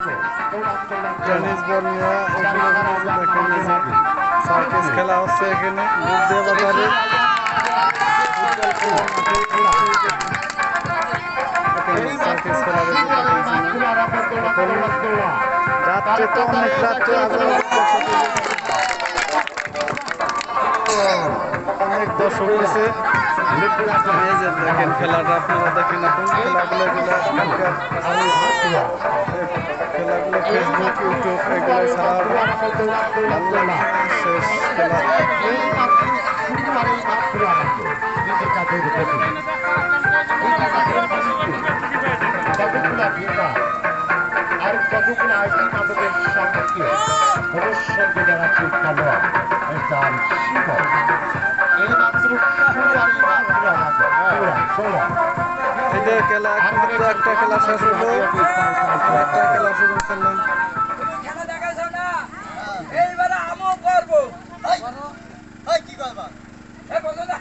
tennis ball নিয়ে দেখেন সার্কেস খেলা হচ্ছে এখানে বাজারে সার্কেস খেলা রাত্রে তো অনেক রাত্রে অনেক দর্শক আছে দেখেন খেলাটা আপনারা দেখেন এখন খেলাগুলো খেলাগুলো ফেসবুক ইউটিউব এগুলো ছাড়া শেষ খেলা আর কতগুলো আইটেম আমাদের সম্পর্কে অবশ্যই জানাচ্ছি খেলোয়াড় এই মাত্র এদের খেলা একমাত্র একটা খেলা শেষ হলো একটা খেলা শুরু করলাম খেলা দেখাইছো না এইবারে আমও করবো কি করবা বলো না